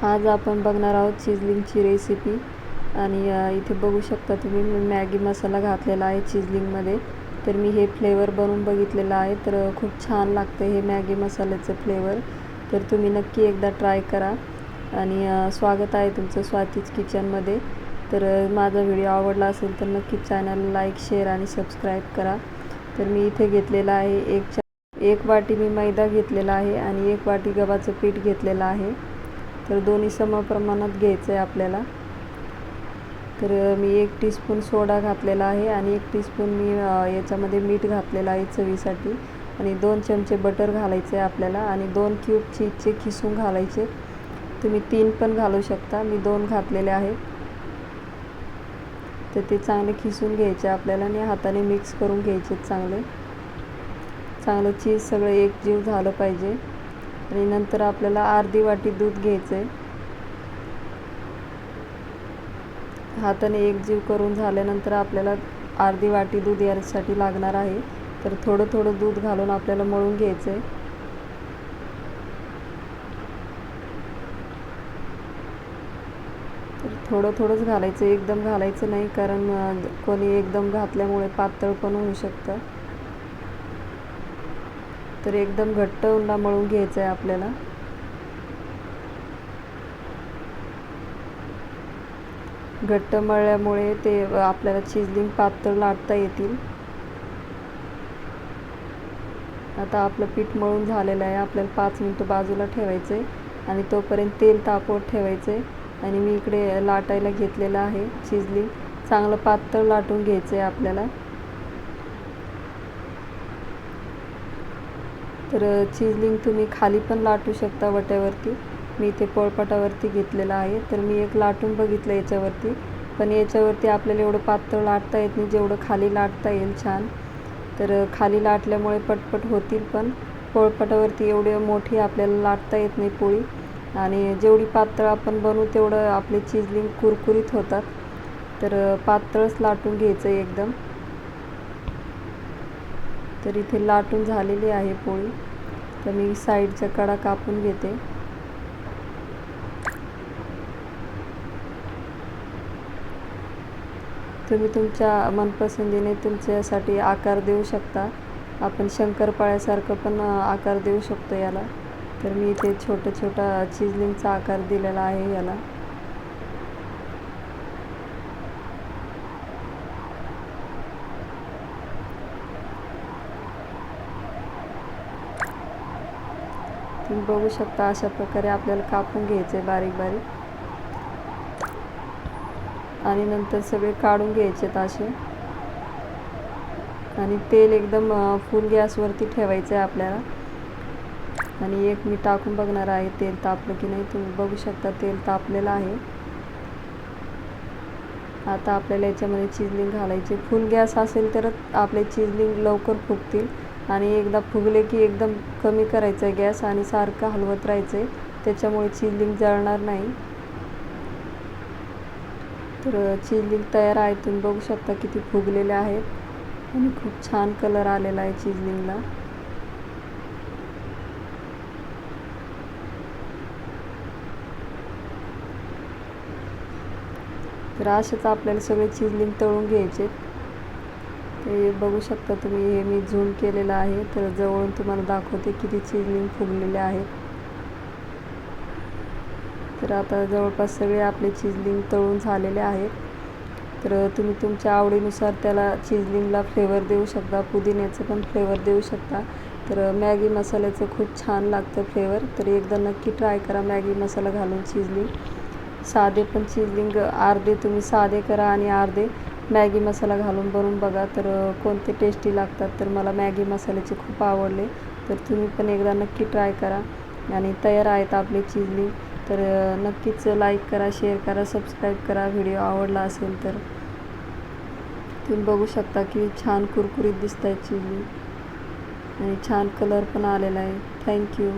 आज आपण बघणार आहोत चिजलिंगची रेसिपी आणि इथे बघू शकता तुम्ही मॅगी मसाला घातलेला आहे चिजलिंगमध्ये। तर मी हे फ्लेवर बनवून बघितलेला आहे, तर खूप छान लागतं हे मॅगी मसाल्याचं फ्लेवर। तर तुम्ही नक्की एकदा ट्राय करा आणि स्वागत आहे तुमचं स्वातीज किचनमध्ये। तर माझा व्हिडिओ आवडला असेल तर नक्की चॅनल लाईक शेअर आणि सबस्क्राईब करा। तर मी इथे घेतलेला आहे एक वाटी मी मैदा घेतलेला आहे आणि 1 वाटी गव्हाचं पीठ घेतलेलं आहे। तर दोन्ही सम प्रमाणात घ्यायचं आहे आपल्याला। तर मी 1 टीस्पून सोडा घातलेला आहे आणि 1 टीस्पून मी याच्यामध्ये मीठ घातलेलं आहे चवीसाठी आणि 2 चमचे बटर घालायचे आहे आपल्याला आणि 2 क्यूब चीजचे खिसून घालायचे। तुम्ही 3 पण घालू शकता, मी 2 घातलेले आहेत। तर ते चांगले खिसून घ्यायचे आपल्याला आणि हाताने मिक्स करून घ्यायचे चांगलं चीज सगळं एकजीव झालं पाहिजे। आणि नंतर आपल्याला अर्धी वाटी दूध घ्यायचं आहे। हाताने एकजीव करून झाल्यानंतर आपल्याला अर्धी वाटी दूध यासाठी लागणार आहे। तर थोडं थोडं दूध घालून आपल्याला मळून घ्यायचं आहे। तर थोडं थोडंच घालायचं, एकदम घालायचं नाही, कारण कोणी एकदम घातल्यामुळे पातळ पण होऊ शकतं। तर एकदम घट्ट उंडा मळून घ्यायचा आहे आपल्याला। घट्ट मळल्यामुळे ते आपल्याला चिजलिंग पातळ लाटता येतील। आता आपलं पीठ मळून झालेलं आहे, आपल्याला 5 मिनिटं बाजूला ठेवायचं आहे आणि तोपर्यंत तेल तापवत ठेवायचं आहे। आणि मी इकडे लाटायला घेतलेलं आहे चिजलिंग, चांगलं पातळ लाटून घ्यायचं आहे आपल्याला। तर चिजलिंग तुम्ही खाली पण लाटू शकता वट्यावरती, मी इथे पोळपाटावरती घेतलेला आहे। तर मी एक लाटून बघितलं याच्यावरती, पण याच्यावरती आपल्याला एवढं पातळ लाटता येत नाही जेवढं खाली लाटता येईल छान। तर खाली लाटल्यामुळे पटपट होतील, पण पोळपाटावरती एवढी मोठी आपल्याला लाटता येत नाही पोळी आणि जेवढी पातळ आपण बनवू तेवढं आपले चिजलिंग कुरकुरीत होतात। तर पातळच लाटून घ्यायचं एकदम। तर इथे लाटून झालेली आहे पोळी, तर मी साईडच्या कडा कापून घेते। तुम्ही तुमच्या मनपसंतीने तुमच्यासाठी आकार देऊ शकता, आपण शंकरपाळ्यासारखं पण आकार देऊ शकतो याला। तर मी इथे छोटा चिजलिंगचा आकार दिलेला आहे याला। तुम्ही बघू शकता अशा प्रकारे आपल्याला कापून घ्यायचे बारीक बारीक आणि नंतर सगळे काढून घ्यायचे असे। आणि तेल एकदम फुल गॅसवरती ठेवायचं आहे आपल्याला। आणि एक मी टाकून बघणार आहे तेल तापलं की नाही। तुम्ही बघू शकता तेल तापलेलं आहे। आता आपल्याला याच्यामध्ये चिजलिंग घालायचे, फुल गॅस असेल तर आपले चिजलिंग लवकर फुगतील आणि एकदा फुगले की एकदम कमी करायचं आहे गॅस आणि सारखं हलवत राहायचं आहे, त्याच्यामुळे चिजलिंग जळणार नाही। तर चिजलिंग तयार आहे, तुम्ही बघू शकता किती फुगलेले आहेत आणि खूप छान कलर आलेला आहे चिजलिंगला। तर असेच आपल्याला सगळे चिजलिंग तळून घ्यायचे। ते बघू शकता तुम्ही, हे मी झूम केलेलं आहे, तर जवळून तुम्हाला दाखवते किती चिजलिंग फुगलेले आहेत। तर आता जवळपास सगळे आपले चिजलिंग तळून झालेले आहेत। तर तुम्ही तुमच्या आवडीनुसार त्याला चिजलिंगला फ्लेवर देऊ शकता, पुदिन्याचं पण फ्लेवर देऊ शकता। तर मॅगी मसाल्याचं खूप छान लागतं फ्लेवर, तर एकदा नक्की ट्राय करा मॅगी मसाला घालून चिजलिंग। साधे पण चिजलिंग अर्धे तुम्ही साधे करा आणि अर्धे मॅगी मसाला घालून बनवून बघा, तर कोणते टेस्टी लागतात। तर मला मॅगी मसाल्याचे खूप आवडले, तर तुम्ही पण एकदा नक्की ट्राय करा। आणि तयार आहेत आपले चिजलिंग, तर नक्कीच लाईक करा, शेअर करा, सबस्क्राईब करा व्हिडिओ आवडला असेल तर। तुम्ही बघू शकता की छान कुरकुरीत दिसत आहे चिजलिंग आणि छान कलर पण आलेला आहे। थँक्यू।